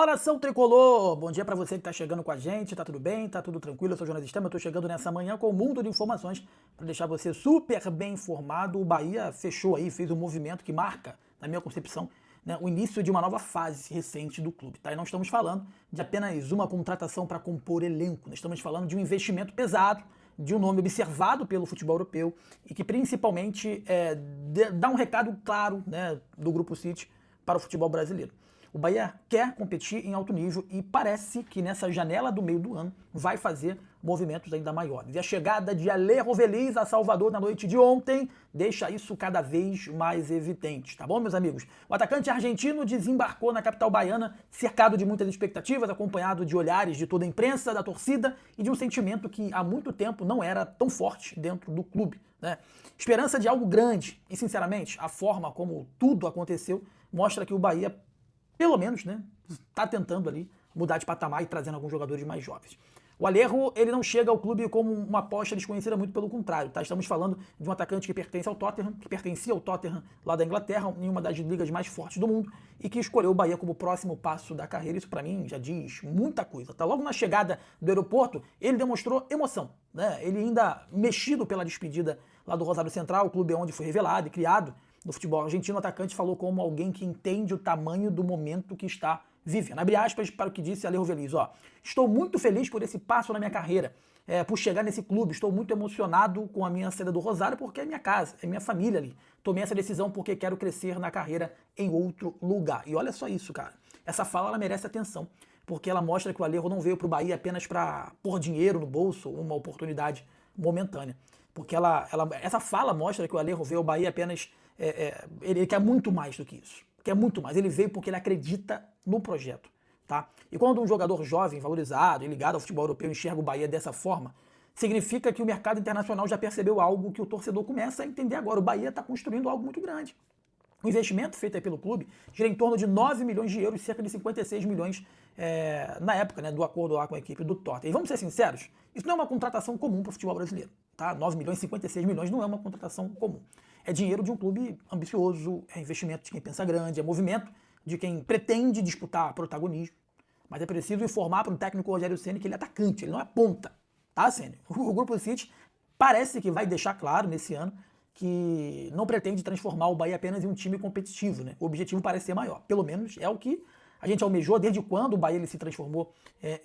Fala, nação tricolor! Bom dia pra você que tá chegando com a gente, tá tudo bem? Tá tudo tranquilo? Eu sou o Jonas Stama, eu tô chegando nessa manhã com um mundo de informações pra deixar você super bem informado. O Bahia fechou aí, fez um movimento que marca, na minha concepção, né, o início de uma nova fase recente do clube, tá? E não estamos falando de apenas uma contratação para compor elenco, nós estamos falando de um investimento pesado, de um nome observado pelo futebol europeu e que principalmente dá um recado claro, né, do Grupo City para o futebol brasileiro. O Bahia quer competir em alto nível e parece que nessa janela do meio do ano vai fazer movimentos ainda maiores. E a chegada de Alejo Veliz a Salvador na noite de ontem deixa isso cada vez mais evidente, tá bom, meus amigos? O atacante argentino desembarcou na capital baiana cercado de muitas expectativas, acompanhado de olhares de toda a imprensa, da torcida e de um sentimento que há muito tempo não era tão forte dentro do clube, né? Esperança de algo grande e, sinceramente, a forma como tudo aconteceu mostra que o Bahia, pelo menos, né, tá tentando ali mudar de patamar e trazendo alguns jogadores mais jovens. O Alejo, ele não chega ao clube como uma aposta desconhecida, muito pelo contrário, tá? Estamos falando de um atacante que pertence ao Tottenham, que pertencia ao Tottenham lá da Inglaterra, em uma das ligas mais fortes do mundo, e que escolheu o Bahia como próximo passo da carreira. Isso pra mim já diz muita coisa, tá? Logo na chegada do aeroporto, ele demonstrou emoção, né? Ele ainda mexido pela despedida lá do Rosário Central, o clube onde foi revelado e criado no futebol argentino, o atacante falou como alguém que entende o tamanho do momento que está vivendo. Abre aspas para o que disse Alejo Veliz, ó. Estou muito feliz por esse passo na minha carreira, por chegar nesse clube. Estou muito emocionado com a minha saída do Rosário porque é minha casa, é minha família ali. Tomei essa decisão porque quero crescer na carreira em outro lugar. E olha só isso, cara. Essa fala ela merece atenção, porque ela mostra que o Alejo não veio para o Bahia apenas para pôr dinheiro no bolso, uma oportunidade momentânea. Porque essa fala mostra que o Alejo veio ao Bahia apenas ele quer muito mais do que isso. Quer muito mais. Ele veio porque ele acredita no projeto, tá? E quando um jogador jovem, valorizado e ligado ao futebol europeu enxerga o Bahia dessa forma, significa que o mercado internacional já percebeu algo que o torcedor começa a entender agora. O Bahia está construindo algo muito grande. O investimento feito aí pelo clube gira em torno de 9 milhões de euros, cerca de 56 milhões na época, né, do acordo lá com a equipe do Tottenham. E vamos ser sinceros, isso não é uma contratação comum para o futebol brasileiro, tá? 9 milhões, 56 milhões não é uma contratação comum. É dinheiro de um clube ambicioso, é investimento de quem pensa grande, é movimento de quem pretende disputar protagonismo. Mas é preciso informar para o técnico Rogério Ceni que ele é atacante, ele não é ponta, tá, Ceni? O Grupo City parece que vai deixar claro nesse ano que não pretende transformar o Bahia apenas em um time competitivo, né? O objetivo parece ser maior. Pelo menos é o que a gente almejou desde quando o Bahia ele se transformou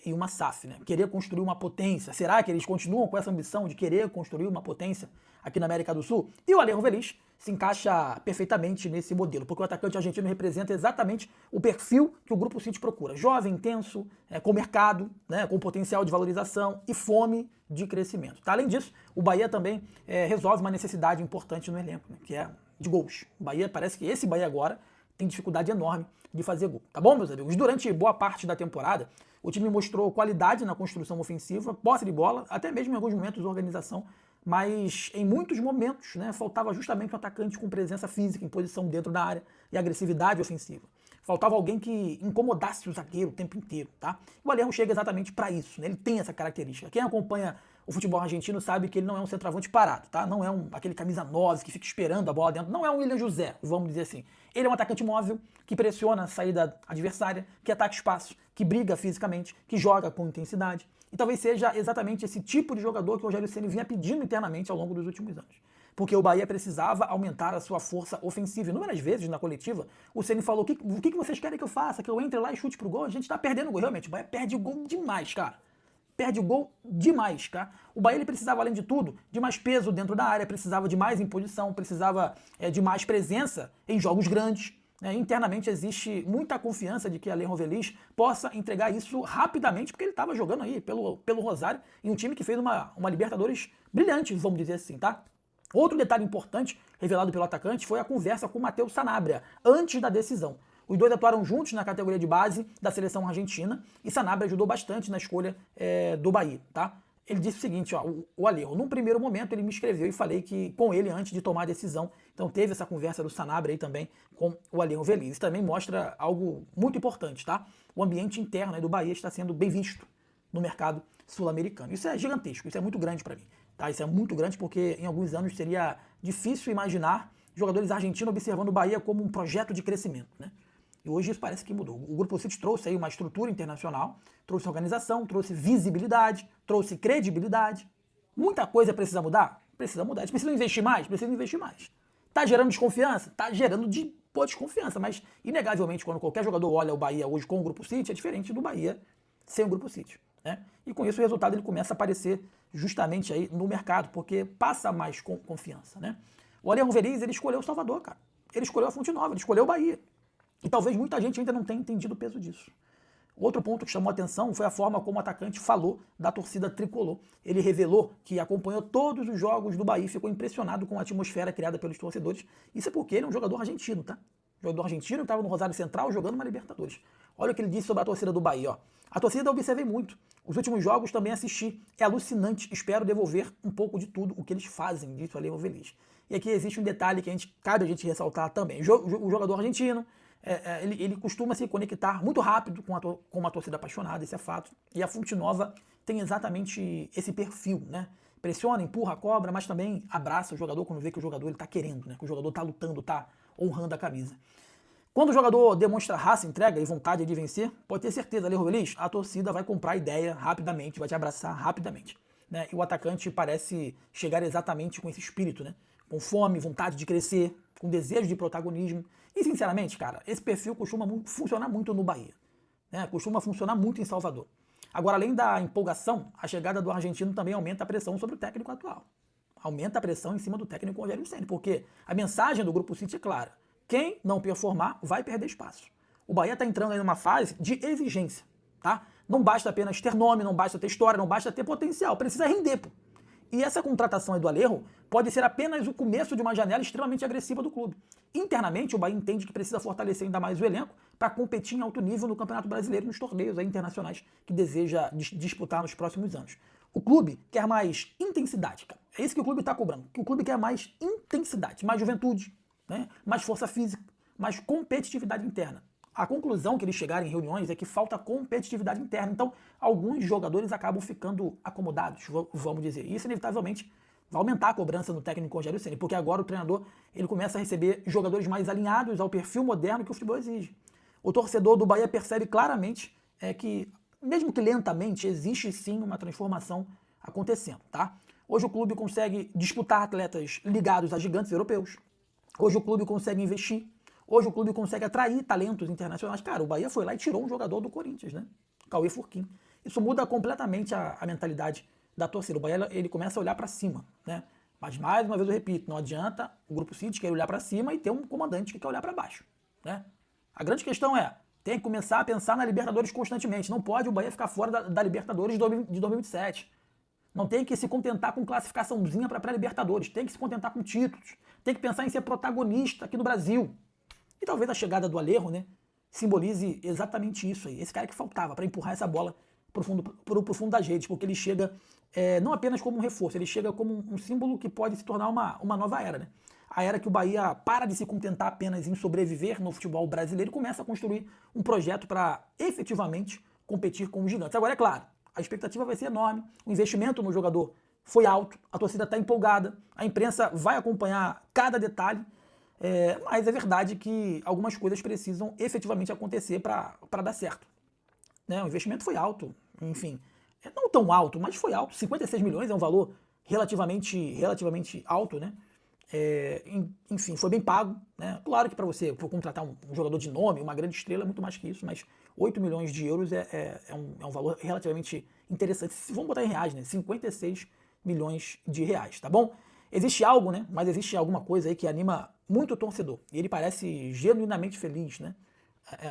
em uma SAF, né? Querer construir uma potência. Será que eles continuam com essa ambição de querer construir uma potência aqui na América do Sul? E o Alejo Veliz se encaixa perfeitamente nesse modelo, porque o atacante argentino representa exatamente o perfil que o Grupo City procura. Jovem, intenso, com mercado, né, com potencial de valorização e fome de crescimento. Tá? Além disso, o Bahia também resolve uma necessidade importante no elenco, né, que é de gols. O Bahia, parece que esse Bahia agora tem dificuldade enorme de fazer gol. Tá bom, meus amigos? Durante boa parte da temporada, o time mostrou qualidade na construção ofensiva, posse de bola, até mesmo em alguns momentos organização, mas em muitos momentos, né, faltava justamente um atacante com presença física, em posição dentro da área e agressividade ofensiva. Faltava alguém que incomodasse o zagueiro o tempo inteiro, tá? O Alejo chega exatamente para isso, né? Ele tem essa característica. Quem acompanha o futebol argentino sabe que ele não é um centroavante parado, tá? Não é aquele camisa 9 que fica esperando a bola dentro. Não é um William José, vamos dizer assim. Ele é um atacante móvel, que pressiona a saída adversária, que ataca espaço, que briga fisicamente, que joga com intensidade. E talvez seja exatamente esse tipo de jogador que o Rogério Ceni vinha pedindo internamente ao longo dos últimos anos. Porque o Bahia precisava aumentar a sua força ofensiva. Inúmeras vezes na coletiva, o Ceni falou: o que vocês querem que eu faça? Que eu entre lá e chute pro gol? A gente tá perdendo o gol. Realmente, o Bahia perde o gol demais, cara. Perde o gol demais, tá? O Bahia ele precisava, além de tudo, de mais peso dentro da área, precisava de mais imposição, precisava de mais presença em jogos grandes. Internamente existe muita confiança de que Alejo Veliz possa entregar isso rapidamente, porque ele estava jogando aí pelo Rosário, em um time que fez uma Libertadores brilhante, vamos dizer assim, tá? Outro detalhe importante revelado pelo atacante foi a conversa com o Matheus Sanabria, antes da decisão. Os dois atuaram juntos na categoria de base da seleção argentina e Sanabria ajudou bastante na escolha do Bahia, tá? Ele disse o seguinte, ó, o Alejo, num primeiro momento ele me escreveu e falei que com ele antes de tomar a decisão. Então teve essa conversa do Sanabria aí também com o Alejo Veliz. Isso também mostra algo muito importante, tá? O ambiente interno aí do Bahia está sendo bem visto no mercado sul-americano. Isso é gigantesco, isso é muito grande para mim, tá? Isso é muito grande porque em alguns anos seria difícil imaginar jogadores argentinos observando o Bahia como um projeto de crescimento, né? E hoje isso parece que mudou. O Grupo City trouxe aí uma estrutura internacional, trouxe organização, trouxe visibilidade, trouxe credibilidade. Muita coisa precisa mudar? Precisa mudar. A gente precisa investir mais? Precisa investir mais. Tá gerando desconfiança? Tá gerando desconfiança, mas inegavelmente quando qualquer jogador olha o Bahia hoje com o Grupo City, é diferente do Bahia sem o Grupo City, né? E com isso o resultado ele começa a aparecer justamente aí no mercado, porque passa mais confiança, né? O Allianz Veríssimo, ele escolheu o Salvador, cara. Ele escolheu a Fonte Nova, ele escolheu o Bahia. E talvez muita gente ainda não tenha entendido o peso disso. Outro ponto que chamou a atenção foi a forma como o atacante falou da torcida tricolor. Ele revelou que acompanhou todos os jogos do Bahia e ficou impressionado com a atmosfera criada pelos torcedores. Isso é porque ele é um jogador argentino, tá? Jogador argentino que estava no Rosário Central jogando uma Libertadores. Olha o que ele disse sobre a torcida do Bahia, ó. A torcida eu observei muito. Os últimos jogos também assisti. É alucinante. Espero devolver um pouco de tudo o que eles fazem, disse o Allianz Veríssimo. E aqui existe um detalhe que cabe a gente ressaltar também. O jogador argentino, ele costuma se conectar muito rápido com uma torcida apaixonada, isso é fato. E a Fonte Nova tem exatamente esse perfil, né? Pressiona, empurra, cobra, mas também abraça o jogador quando vê que o jogador está querendo, né? Que o jogador está lutando, está honrando a camisa. Quando o jogador demonstra raça, entrega e vontade de vencer, pode ter certeza, Alejo Feliz, a torcida vai comprar a ideia rapidamente, vai te abraçar rapidamente, né? E o atacante parece chegar exatamente com esse espírito, né? Com fome, vontade de crescer, com desejo de protagonismo. E, sinceramente, cara, esse perfil costuma funcionar muito no Bahia, né? Costuma funcionar muito em Salvador. Agora, além da empolgação, a chegada do argentino também aumenta a pressão sobre o técnico atual. Aumenta a pressão em cima do técnico Rogério Ceni, porque a mensagem do Grupo City é clara. Quem não performar vai perder espaço. O Bahia está entrando aí numa fase de exigência, tá? Não basta apenas ter nome, não basta ter história, não basta ter potencial, precisa render, pô. E essa contratação do Alejo pode ser apenas o começo de uma janela extremamente agressiva do clube. Internamente, o Bahia entende que precisa fortalecer ainda mais o elenco para competir em alto nível no Campeonato Brasileiro e nos torneios internacionais que deseja disputar nos próximos anos. O clube quer mais intensidade, cara. É isso que o clube está cobrando. O clube quer mais intensidade, mais juventude, né? Mais força física, mais competitividade interna. A conclusão que eles chegaram em reuniões é que falta competitividade interna. Então, alguns jogadores acabam ficando acomodados, vamos dizer. E isso, inevitavelmente, vai aumentar a cobrança no técnico Rogério Ceni, porque agora o treinador ele começa a receber jogadores mais alinhados ao perfil moderno que o futebol exige. O torcedor do Bahia percebe claramente que, mesmo que lentamente, existe sim uma transformação acontecendo, tá? Hoje o clube consegue disputar atletas ligados a gigantes europeus. Hoje o clube consegue investir. Hoje o clube consegue atrair talentos internacionais. Cara, o Bahia foi lá e tirou um jogador do Corinthians, né? Cauê Furquim. Isso muda completamente a mentalidade da torcida. O Bahia ele começa a olhar para cima, né? Mas mais uma vez eu repito, não adianta o Grupo City querer olhar para cima e ter um comandante que quer olhar para baixo, né? A grande questão tem que começar a pensar na Libertadores constantemente. Não pode o Bahia ficar fora da Libertadores de 2027. Não tem que se contentar com classificaçãozinha para pré-Libertadores. Tem que se contentar com títulos. Tem que pensar em ser protagonista aqui no Brasil. E talvez a chegada do Alejo, né, simbolize exatamente isso aí. Esse cara que faltava para empurrar essa bola pro fundo das redes, porque ele chega não apenas como um reforço, ele chega como um símbolo que pode se tornar uma nova era, né? A era que o Bahia para de se contentar apenas em sobreviver no futebol brasileiro e começa a construir um projeto para efetivamente competir com os gigantes. Agora, é claro, a expectativa vai ser enorme, o investimento no jogador foi alto, a torcida está empolgada, a imprensa vai acompanhar cada detalhe, mas é verdade que algumas coisas precisam efetivamente acontecer para dar certo, né? O investimento foi alto, enfim, não tão alto, mas foi alto. 56 milhões é um valor relativamente alto, né? Enfim, foi bem pago, né? Claro que para você contratar um jogador de nome, uma grande estrela, é muito mais que isso, mas 8 milhões de euros é um valor relativamente interessante. Vamos botar em reais, né? 56 milhões de reais, tá bom? Existe algo, né? Mas existe alguma coisa aí que anima muito o torcedor. E ele parece genuinamente feliz, né?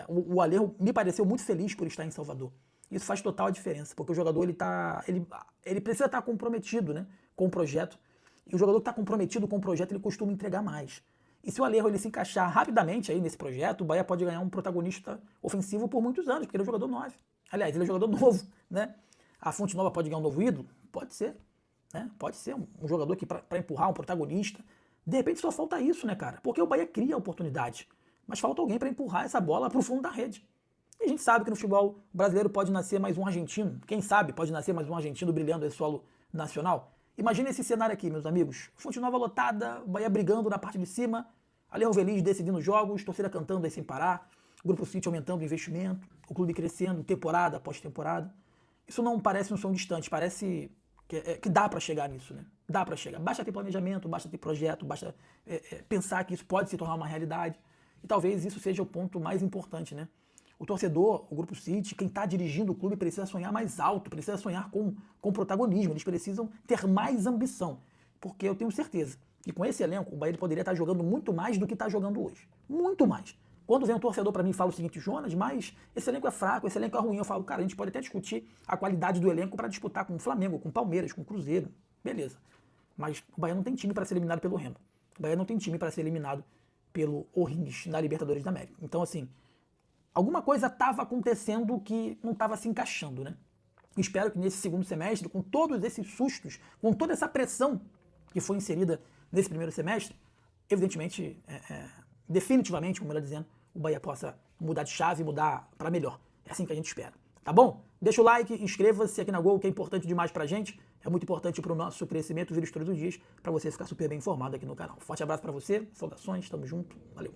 O Alejo me pareceu muito feliz por estar em Salvador. Isso faz total diferença, porque o jogador ele precisa estar comprometido, né, com o projeto. E o jogador que está comprometido com o projeto, ele costuma entregar mais. E se o Alejo ele se encaixar rapidamente aí nesse projeto, o Bahia pode ganhar um protagonista ofensivo por muitos anos, porque ele é um jogador 9. Aliás, ele é um jogador novo, né? A Fonte Nova pode ganhar um novo ídolo? Pode ser, né? Pode ser um jogador que para empurrar um protagonista. De repente só falta isso, né, cara? Porque o Bahia cria oportunidade, mas falta alguém para empurrar essa bola para o fundo da rede. E a gente sabe que no futebol brasileiro pode nascer mais um argentino. Quem sabe pode nascer mais um argentino brilhando esse solo nacional. Imagina esse cenário aqui, meus amigos. Fonte Nova lotada, Bahia brigando na parte de cima, Alejo Feliz decidindo jogos, torcida cantando aí sem parar. o Grupo City aumentando o investimento, o clube crescendo temporada após temporada. Isso não parece um sonho distante, parece que dá para chegar nisso, né? Dá para chegar. Basta ter planejamento, basta ter projeto, basta pensar que isso pode se tornar uma realidade. E talvez isso seja o ponto mais importante, né? O torcedor, o Grupo City, quem está dirigindo o clube precisa sonhar mais alto, precisa sonhar com protagonismo, eles precisam ter mais ambição. Porque eu tenho certeza que com esse elenco o Bahia poderia estar jogando muito mais do que está jogando hoje. Muito mais. Quando vem um torcedor para mim e fala o seguinte, Jonas, mas esse elenco é fraco, esse elenco é ruim, eu falo, cara, a gente pode até discutir a qualidade do elenco para disputar com o Flamengo, com o Palmeiras, com o Cruzeiro, beleza. Mas o Bahia não tem time para ser eliminado pelo Remo. O Bahia não tem time para ser eliminado pelo O'Higgins na Libertadores da América. Então, assim, alguma coisa estava acontecendo que não estava se encaixando, né? Espero que nesse segundo semestre, com todos esses sustos, com toda essa pressão que foi inserida nesse primeiro semestre, evidentemente, definitivamente, como melhor dizendo, o Bahia possa mudar de chave, mudar para melhor. É assim que a gente espera. Tá bom? Deixa o like, inscreva-se aqui na Gol, que é importante demais pra gente. É muito importante pro nosso crescimento, vídeos todos os dias, para você ficar super bem informado aqui no canal. Forte abraço para você, saudações, tamo junto, valeu.